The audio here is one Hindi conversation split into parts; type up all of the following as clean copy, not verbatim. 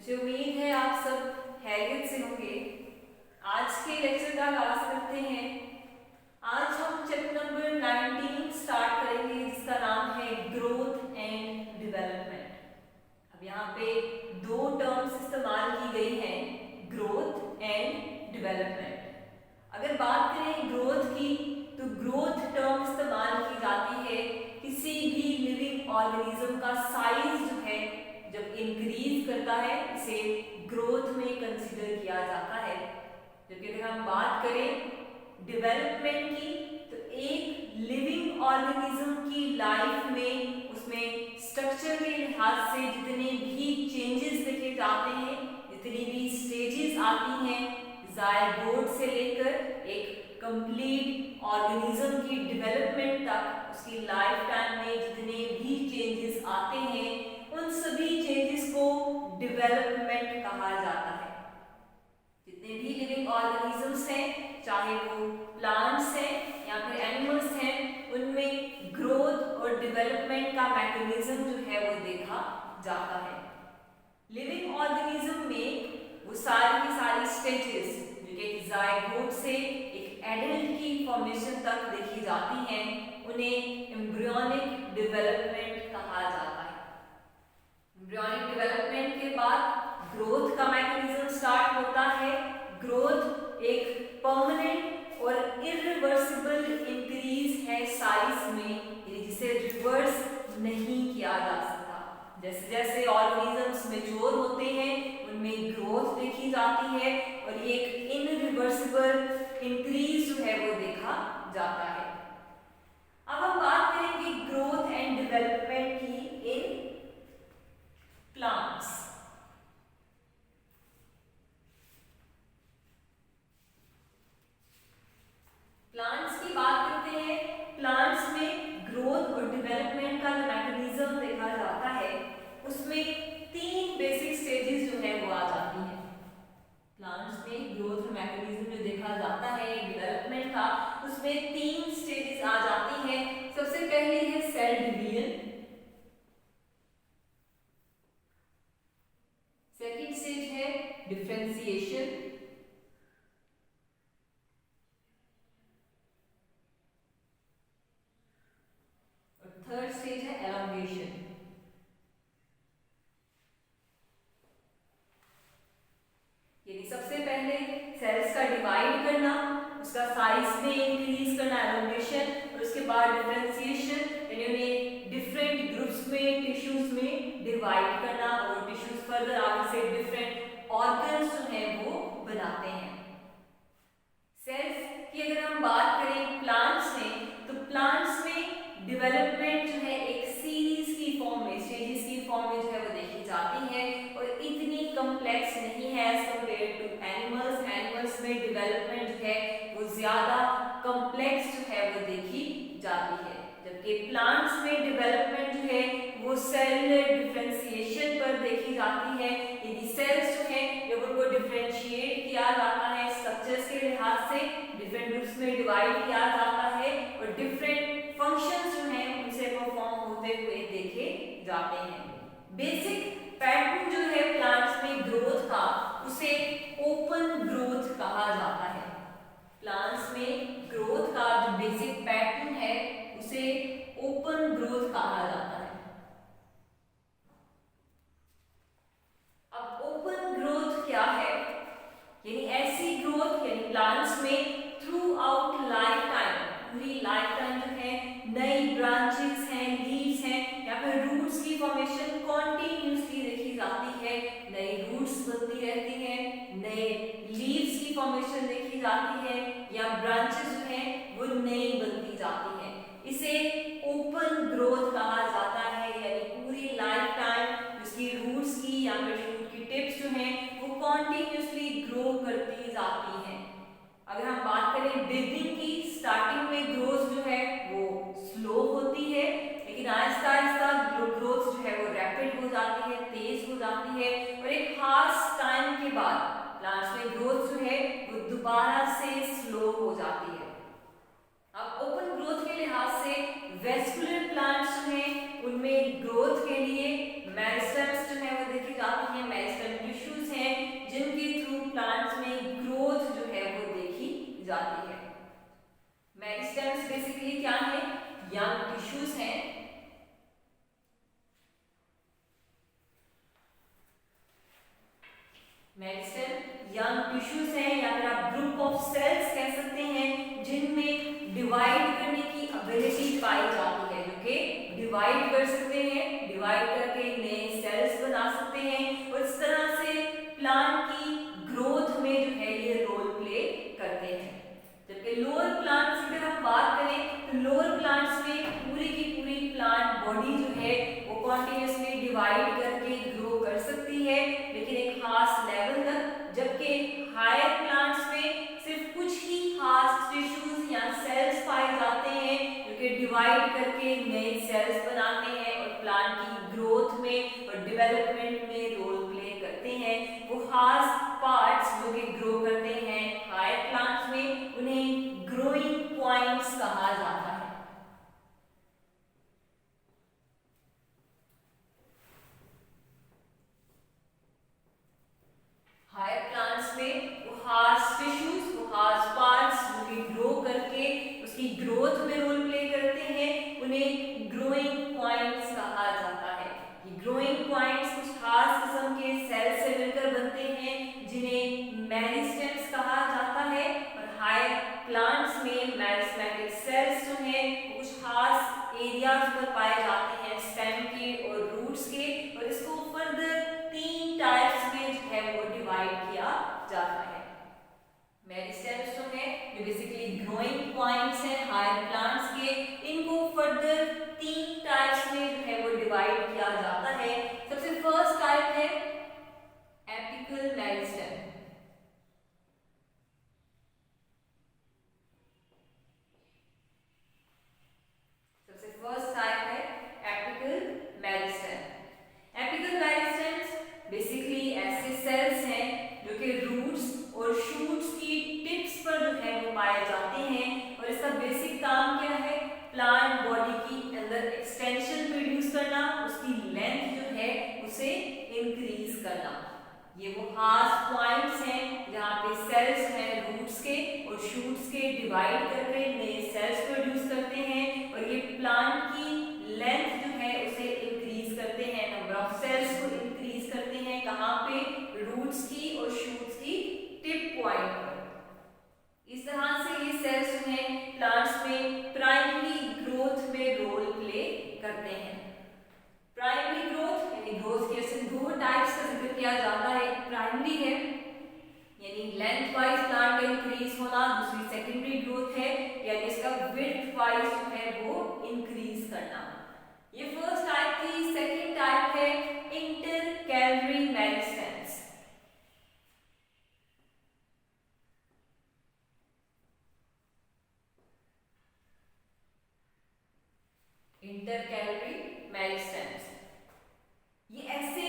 मुझे उम्मीद है आप सब खैरियत से होंगे। आज के लेक्चर का आगाज करते हैं। आज हम चैप्टर नंबर 19 स्टार्ट करेंगे जिसका नाम है ग्रोथ एंड डेवलपमेंट। अब यहाँ पे दो टर्म्स इस्तेमाल की गई हैं, ग्रोथ एंड डेवलपमेंट। अगर बात करें ग्रोथ की तो ग्रोथ टर्म इस्तेमाल की जाती है किसी भी लिविंग ऑर्गेनिज्म का साइज जो है जब इंक्रीज करता है इसे ग्रोथ में कंसीडर किया जाता है। जबकि अगर हम बात करें डेवलपमेंट की तो एक लिविंग ऑर्गेनिज्म की लाइफ में उसमें स्ट्रक्चर के लिहाज से जितने भी चेंजेस देखे जाते हैं, जितनी भी स्टेजेस आती हैं, ज़ायगोट से लेकर एक कंप्लीट ऑर्गेनिज्म की डेवलपमेंट तक उसकी लाइफ टाइम में जितने भी चेंजेस आते हैं उन सभी चेंजेस को डेवलपमेंट कहा जाता है। जितने भी लिविंग ऑर्गेनिजम्स हैं, चाहे वो प्लांट्स हैं या फिर एनिमल्स हैं, उनमें ग्रोथ और डेवलपमेंट का मैकेनिज्म जो है वो देखा जाता है। लिविंग ऑर्गेनिज्म में वो सारी की सारी स्टेजेस जो कि एक ज़ायगोट से एक एडल्ट की फॉर्मेशन तक देखी जाती हैं, उन्हें एम्ब्रियोनिक डेवलपमेंट कहा जाता है। एम्ब्रियोनिक डेवलपमेंट के बाद ग्रोथ का मैकेनिज्म स्टार्ट होता है। ग्रोथ एक परमानेंट और इरिवर्सिबल इंक्रीज है साइज में, जिसे रिवर्स नहीं किया जा सकता। जैसे जैसे ऑर्गेनिजम्स मैच्योर होते हैं उनमें ग्रोथ देखी जाती है और ये एक इनरिवर्सिबल इंक्रीज जो है वो देखा जाता है। अब हम बात करेंगे ग्रोथ एंड डेवलपमेंट की इन प्लांट्स। प्लांट्स की बात करते हैं। प्लांट्स में ग्रोथ और डेवलपमेंट का मैकेनिज्म देखा जाता है, उसमें तीन बेसिक स्टेजेस जो है वो आ जाती हैं। प्लांट्स में ग्रोथ मैकेनिज्म जो देखा जाता है डेवलपमेंट का, उसमें तीन स्टेजेस आ जाती हैं। सबसे पहली है सेल डिवीजन, सेकेंड स्टेज है डिफरेंशिएशन, और थर्ड स्टेज है एलोंगेशन। यानी सबसे पहले सेल्स का डिवाइड करना, उसका साइज में इंक्रीज करना एलोंगेशन, और उसके बाद डिफरेंशिएशन यानी उन्हें डिफरेंट ग्रुप्स में टिश्यूज में डिवाइड करना और टिश्यूज फर्दर आगे से डिफरेंट ऑर्गन्स जो हैं वो बनाते हैं। सेल्स की अगर हम बात करें प्लांट्स में तो प्लांट्स में डेवलपमेंट जो है एक सीरीज की फॉर्म में, स्टेजेस की फॉर्म में जो है वो देखी जाती है और इतनी कॉम्प्लेक्स नहीं है as compare to animals. Animals में डेवलपमेंट जो है वो ज्यादा कॉम्प्लेक्स जो है वो देखी जाती है, जबकि प्लांट्स में डेवलपमेंट जो है वो सेलुलर डिफरेंशिएशन पर देखी जाती है। यदि सेल्स जो है जब उनको डिफरेंशिएट किया जाता है स्ट्रक्चर्स के लिहाज से, डिफरेंट ग्रुप्स में डिवाइड किया जाता है और डिफरेंट फंक्शंस जो हैं उनसे परफॉर्म होते हुए देखे जाते हैं। बेसिक पैटर्न जो है प्लांट्स में ग्रोथ का उसे ओपन ग्रोथ कहा जाता है। प्लांट्स में ग्रोथ का जो बेसिक पैटर्न है उसे ओपन ग्रोथ कहा जाता है। अब ओपन ग्रोथ क्या है? यानी ऐसी ग्रोथ यानी प्लांट्स में थ्रू आउट लाइफ टाइम, पूरी लाइफ टाइम जो है नई ब्रांचेस हैं, लीव्स हैं या फिर रूट्स की फॉर्मेशन कॉन्टिन्यूसली देखी जाती है। नई रूट्स बनती रहती हैं, नए लीव्स की फॉर्मेशन देखी जाती है या ब्रांचेस जो हैं वो नई बनती जाती हैं। इसे ओपन ग्रोथ कहा जाता है। यानी पूरी लाइफ टाइम उसकी रूट्स की या फिर शूट की टिप्स जो हैं वो कॉन्टिन्यूसली ग्रो करती जाती हैं। अगर हम बात करें बिगिनिंग की, स्टार्टिंग में ग्रोथ जो है वो स्लो होती है, लेकिन आहिस्ता आहिस्ता ग्रोथ जो है वो रैपिड हो जाती है, तेज हो जाती है और एक खास टाइम के बाद प्लांट्स में ग्रोथ जो है वो दोबारा से स्लो हो जाती है। अब ओपन ग्रोथ के लिहाज से वेस्कुलर प्लांट्स जो हैं उनमें ग्रोथ के लिए मेरिस्टेम्स जो है वो देखी जाती है, meristem tissue meristem young tissues हैं या फिर आप ग्रुप ऑफ सेल्स कह सकते हैं जिनमें डिवाइड करने की एबिलिटी पाई जाती है, जो कि डिवाइड कर सकते हैं, डिवाइड करके नए सेल्स बना सकते हैं और इस तरह से प्लांट की ग्रोथ में जो है ये रोल प्ले करते हैं। जबकि लोअर प्लांट्स की अगर हम बात करें तो लोअर प्लांट्स में पूरी की पूरी प्लांट बॉडी जो है वो कॉन्टिन्यूसली डिवाइड करके ग्रो कर सकती है, लेकिन एक खास लेवल तक। जबकि हायर प्लांट्स में सिर्फ कुछ ही खास टिश्यूज या सेल्स पाए जाते हैं जो कि डिवाइड करके नए सेल्स बनाते हैं और प्लांट की ग्रोथ में और डेवलपमेंट में रोल प्ले करते हैं। वो खास पार्ट्स जो कि ग्रो करते हैं हायर प्लांट्स में, उन्हें ग्रोइंग पॉइंट्स कहा जाता है। हायर प्लांट्स में वो खास टिश्यूज, वो खास पार्ट्स जो कि ग्रो करके उसकी ग्रोथ में रोल प्ले करते हैं, उन्हें ग्रोइंग पॉइंट्स कहा जाता है। ये ग्रोइंग पॉइंट्स कुछ खास किस्म के सेल से मिलकर बनते हैं जिन्हें मेरिस्टेम्स कहा जाता है। और हायर प्लांट्स में मेरिस्टेमेटिक सेल्स जो हैं वो कुछ खास एरियाज पर पाए जाते हैं, स्टेम के और रूट्स के, और इसको फर्दर 3 टाइप्स में जो है वो डिवाइड किया जाता है। मेरिस्टेम्स जो है जो बेसिकली ग्रोइंग पॉइंट्स हैं हायर प्लांट्स के, इनको फर्दर 3 टाइप्स में जो है वो डिवाइड किया जाता है। सबसे फर्स्ट टाइप है एपिकल मेरिस्टेम। सबसे फर्स्ट टाइप है apical meristem. Apical meristems basically ऐसे सेल्स हैं जो कि रूट्स और शूट्स की टिप्स पर जो है वो पाए जाते हैं, और इसका बेसिक काम क्या है? प्लांट बॉडी की अंदर एक्सटेंशन प्रोड्यूस करना, उसकी लेंथ जो है उसे इंक्रीज करना। ये वो खास पॉइंट्स हैं जहाँ पे सेल्स हैं रूट्स के और शूट्स के डिवाइड करके नए सेल्स प्रोड्यूस करते हैं, और ये प्लांट की लेंथ जो है उसे इंक्रीज करते हैं, नंबर ऑफ सेल्स को इंक्रीज करते हैं। कहाँ पे? रूट्स की और शूट्स की टिप पॉइंट पर। इस तरह से ये सेल्स जो हैं प्लांट्स में प्राइमरी ग्रोथ में रोल प्ले करते हैं। प्राइमरी ग्रोथ यानी ग्रोथ के ऐसे 2 टाइप्स का जिक्र किया जाता है। प्राइमरी है यानी लेंथ वाइज प्लांट का इंक्रीज होना, दूसरी सेकेंडरी ग्रोथ है यानी इसका विड्थ वाइज जो है वो इंक्रीज करना। ये फर्स्ट टाइप थी। सेकेंड टाइप है इंटरकैलरी मेरिस्टेम्स। इंटरकैलरी मेरिस्टेम्स ये ऐसे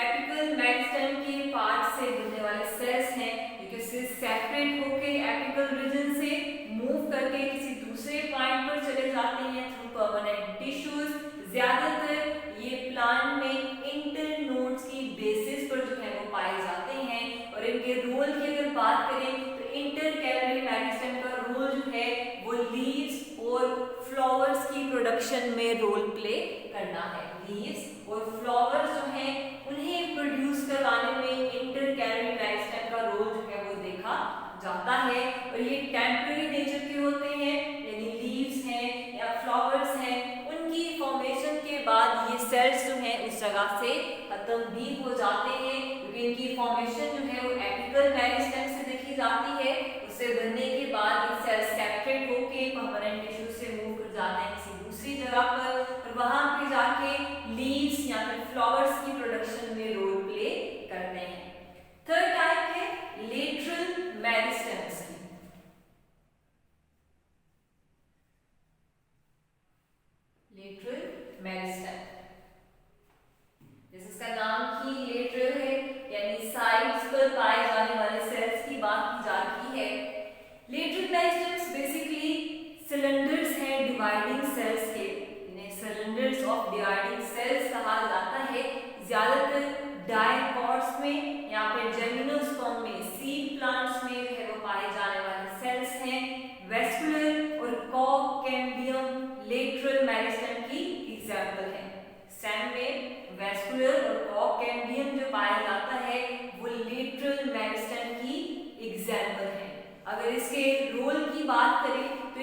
एपिकल मेरिस्टेम के पार्ट से बनने वाले सेल्स हैं जो कि सेपरेट होकर एपिकल रीजन से मूव करके किसी दूसरे पॉइंट पर चले जाते हैं थ्रू परमानेंट टिश्यूज। ज्यादातर ये प्लांट में इंटरनोड्स की बेसिस पर जो है वो पाए जाते हैं, और इनके रोल की अगर बात करें तो इंटरकैलरी मेरिस्टेम का रोल जो है वो लीव्स और फ्लावर्स की प्रोडक्शन में रोल प्ले करना है। लीव्स और फ्लावर्स जो हैं उन्हें प्रोड्यूस करवाने में इंटरकैलरी मेरिस्टेम का रोल जो है वो देखा जाता है, और ये टेम्पररी नेचर के होते हैं, यानी लीव्स हैं या फ्लावर्स हैं उनकी फॉर्मेशन के बाद ये सेल्स जो हैं उस जगह से खत्म भी हो जाते हैं, क्योंकि इनकी फॉर्मेशन जो है वो एपिकल मेरिस्टेम से देखी जाती है। उससे बनने के बाद ये सेल्स सेपरेट होके परमानेंट टिश्यू से मूव कर जाते हैं किसी दूसरी जगह पर, और वहां पे जाके लीव्स या फिर फ्लावर्स की प्रोडक्शन में रोल प्ले करते हैं। थर्ड टाइप है लेटरल मेरिस्टेम्स की। लेटरल मेरिस्टेम जैसे इसका नाम ही लेटरल है यानी साइड्स पर पाए जाने वाले सेल्स की बात की जा रही है। लेटरल मेरिस्टेम्स बेसिकली सिलेंडर्स हैं डिवाइडिंग सेल्स के, इन्हें सिलेंडर्स ऑफ डिवाइडिंग सेल्स कहा जाता है। ज्यादातर डायकॉट्स में या फिर जेमिनोस्पर्म में सीड प्लांट्स में जो है वो पाए जाने वाले सेल्स हैं। वेस्कुलर और कॉकैम्बियम लेटरल मेरिस्टेम की एग्जांपल है। स्टेम में वेस्कुलर और कॉकैम्बियम जो पाया जाता है वो लेटरल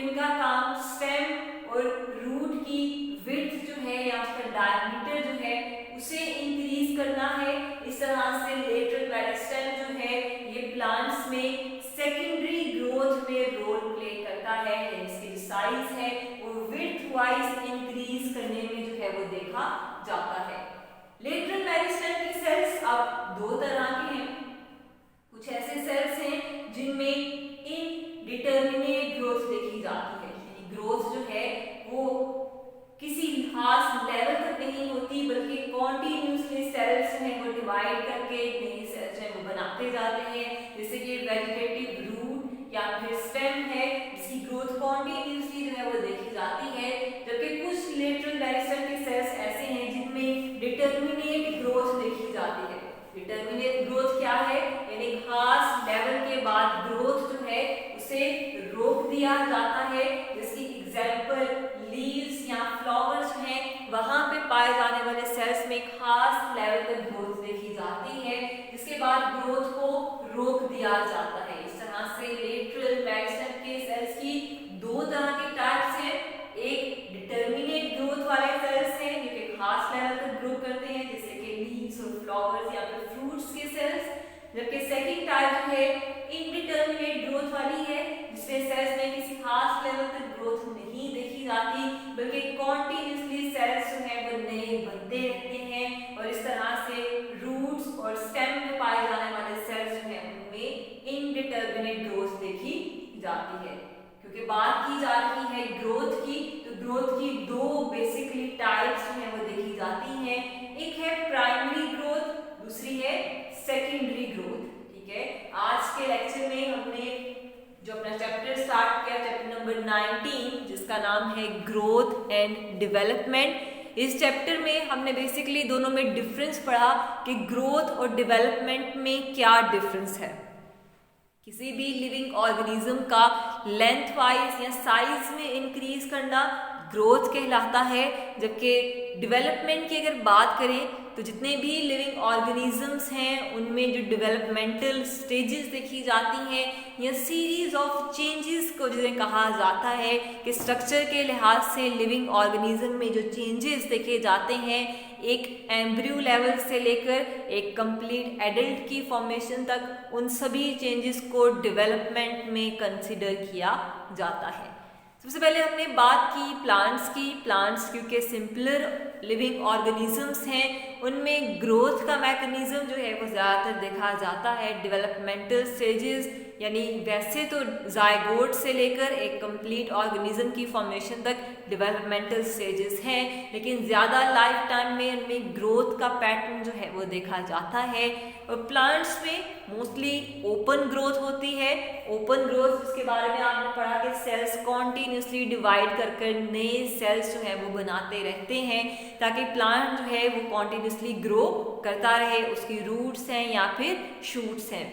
इनका काम स्टेम और रूट की विड्थ जो है या उसका डायमीटर जो है उसे इंक्रीज करना है। इस तरह से लेटरल मेरिस्टेम जो है ये प्लांट्स में सेकेंडरी ग्रोथ में रोल प्ले करता है। इसकी साइज है वो विड्थ वाइज इंक्रीज करने में जो है वो देखा जाता है। लेटरल मेरिस्टेम की सेल्स अब दो तरह के हैं। कुछ ऐसे सेल्स हैं जिनमें इनडिटरमिनेट ग्रोथ देखी जाती है, यानी ग्रोथ जो है वो किसी खास लेवल तक नहीं होती बल्कि कॉन्टिन्यूसली सेल्स हैं वो डिवाइड करके नई सेल्स हैं वो बनाते जाते हैं। जैसे कि वेजिटेटिव रूट या फिर स्टेम है जिसकी ग्रोथ कॉन्टिन्यूसली जो है वो देखी जाती है। जबकि कुछ लेटरल मेरिस्टेम के सेल्स ऐसे हैं जिनमें डिटरमिनेट ग्रोथ देखी जाती है। डिटरमिनेट ग्रोथ क्या है, यानी खास लेवल के बाद ग्रोथ जो है उसे रोक दिया जाता है। जिसकी एग्जांपल लीव्स या फ्लावर्स हैं, वहां पे पाए जाने वाले सेल्स में खास लेवल तक ग्रोथ देखी जाती है जिसके बाद ग्रोथ को रोक दिया जाता है। इस तरह से लेटरल मेरिस्टेम के सेल्स की दो तरह के टाइप्स हैं। एक डिटरमिनेट ग्रोथ वाले सेल्स हैं जो कि खास लेवल तक ग्रो करते हैं जैसे कि लीव्स और फ्लावर्स या फिर फ्रूट्स के सेल्स। जबकि सेकंड टाइप जो है इनडिटरमिनेट ग्रोथ वाली है जिसमें सेल्स में किसी खास लेवल तक ग्रोथ नहीं देखी जाती बल्कि कॉन्टिन्यूसली सेल्स जो है वो नए बनते रहते हैं। और इस तरह से रूट्स और स्टेम में पाए जाने वाले सेल्स जो है उनमें इनडिटरमिनेट ग्रोथ देखी जाती है। क्योंकि बात की जा रही है ग्रोथ की, तो ग्रोथ की दो बेसिकली टाइप्स जो है वो देखी जाती हैं। एक है प्राइमरी ग्रोथ, दूसरी है सेकेंडरी ग्रोथ। ठीक है, आज के लेक्चर में हमने जो अपना चैप्टर स्टार्ट किया, चैप्टर नंबर 19 जिसका नाम है ग्रोथ एंड डेवलपमेंट। इस चैप्टर में हमने बेसिकली दोनों में डिफरेंस पढ़ा कि ग्रोथ और डेवलपमेंट में क्या डिफरेंस है। किसी भी लिविंग ऑर्गेनिज्म का लेंथ वाइज या साइज में इंक्रीज करना ग्रोथ कहलाता है। जबकि डेवलपमेंट की अगर बात करें तो जितने भी लिविंग ऑर्गेनिजम्स हैं उनमें जो डेवलपमेंटल स्टेजेस देखी जाती हैं या सीरीज ऑफ चेंजेस को जिन्हें कहा जाता है कि स्ट्रक्चर के लिहाज से लिविंग ऑर्गेनिज्म में जो चेंजेस देखे जाते हैं एक एम्ब्रियो लेवल से लेकर एक कंप्लीट एडल्ट की फॉर्मेशन तक, उन सभी चेंजेस को डेवलपमेंट में कंसिडर किया जाता है। सबसे पहले हमने बात की प्लांट्स क्योंकि सिंपलर लिविंग ऑर्गेनिजम्स हैं उनमें ग्रोथ का मैकेनिज्म जो है वो ज़्यादातर देखा जाता है। डेवलपमेंटल स्टेजेस यानी वैसे तो जायगोट से लेकर एक कंप्लीट ऑर्गेनिज्म की फॉर्मेशन तक डेवलपमेंटल स्टेजेस हैं, लेकिन ज़्यादा लाइफ टाइम में उनमें ग्रोथ का पैटर्न जो है वो देखा जाता है। और प्लांट्स में मोस्टली ओपन ग्रोथ होती है। ओपन ग्रोथ जिसके बारे में आपने पढ़ा कि सेल्स कॉन्टिन्यूसली डिवाइड कर नए सेल्स जो है वो बनाते रहते हैं ताकि प्लांट जो है वो कॉन्टिन्यूसली ग्रो करता रहे, उसकी रूट्स हैं या फिर शूट्स हैं।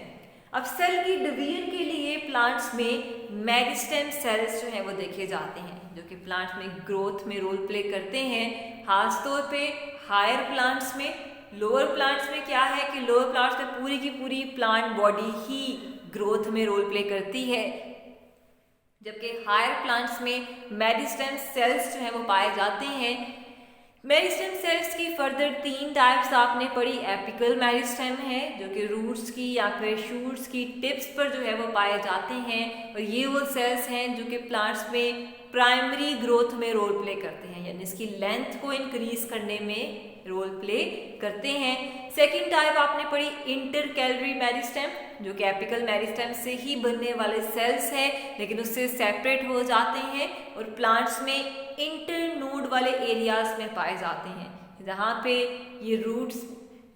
अब सेल की डिवीजन के लिए प्लांट्स में मेरिस्टेम सेल्स जो हैं वो देखे जाते हैं जो कि प्लांट्स में ग्रोथ में रोल प्ले करते हैं। खासतौर पे हायर प्लांट्स में, लोअर प्लांट्स में क्या है कि लोअर प्लांट्स में पूरी की पूरी प्लांट बॉडी ही ग्रोथ में रोल प्ले करती है, जबकि हायर प्लांट्स में मेरिस्टेम सेल्स जो हैं वो पाए जाते हैं। मेरिस्टेम सेल्स की फर्दर 3 टाइप्स आपने पढ़ी। एपिकल मेरिस्टेम है जो कि रूट्स की या फिर शूट्स की टिप्स पर जो है वो पाए जाते हैं, और ये वो सेल्स हैं जो कि प्लांट्स में प्राइमरी ग्रोथ में रोल प्ले करते हैं, यानी इसकी लेंथ को इंक्रीज करने में रोल प्ले करते हैं। सेकेंड टाइप आपने पढ़ी इंटरकैलरी मेरिस्टेम जो कि एपिकल मेरिस्टेम से ही बनने वाले सेल्स हैं लेकिन उससे सेपरेट हो जाते हैं और प्लांट्स में इंटरनोड वाले एरियाज में पाए जाते हैं, जहाँ पे ये रूट्स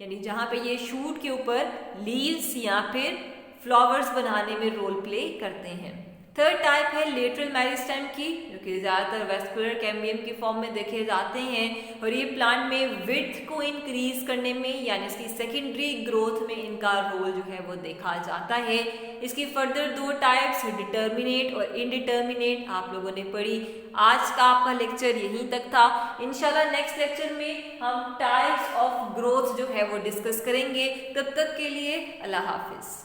यानी जहाँ पे ये शूट के ऊपर लीव्स या फिर फ्लावर्स बनाने में रोल प्ले करते हैं। थर्ड टाइप है लेटरल मेरिस्टेम की जो कि ज़्यादातर वेस्कुलर कैम्बियम की फॉर्म में देखे जाते हैं, और ये प्लांट में विड्थ को इंक्रीज करने में यानी इसकी सेकेंडरी ग्रोथ में इनका रोल जो है वो देखा जाता है। इसकी फर्दर 2 टाइप्स डिटर्मिनेट और इनडिटर्मिनेट आप लोगों ने पढ़ी। आज का आपका लेक्चर यहीं तक था। इंशाल्लाह नेक्स्ट लेक्चर में हम टाइप्स ऑफ ग्रोथ जो है वो डिस्कस करेंगे। तब तक के लिए अल्लाह हाफिज़।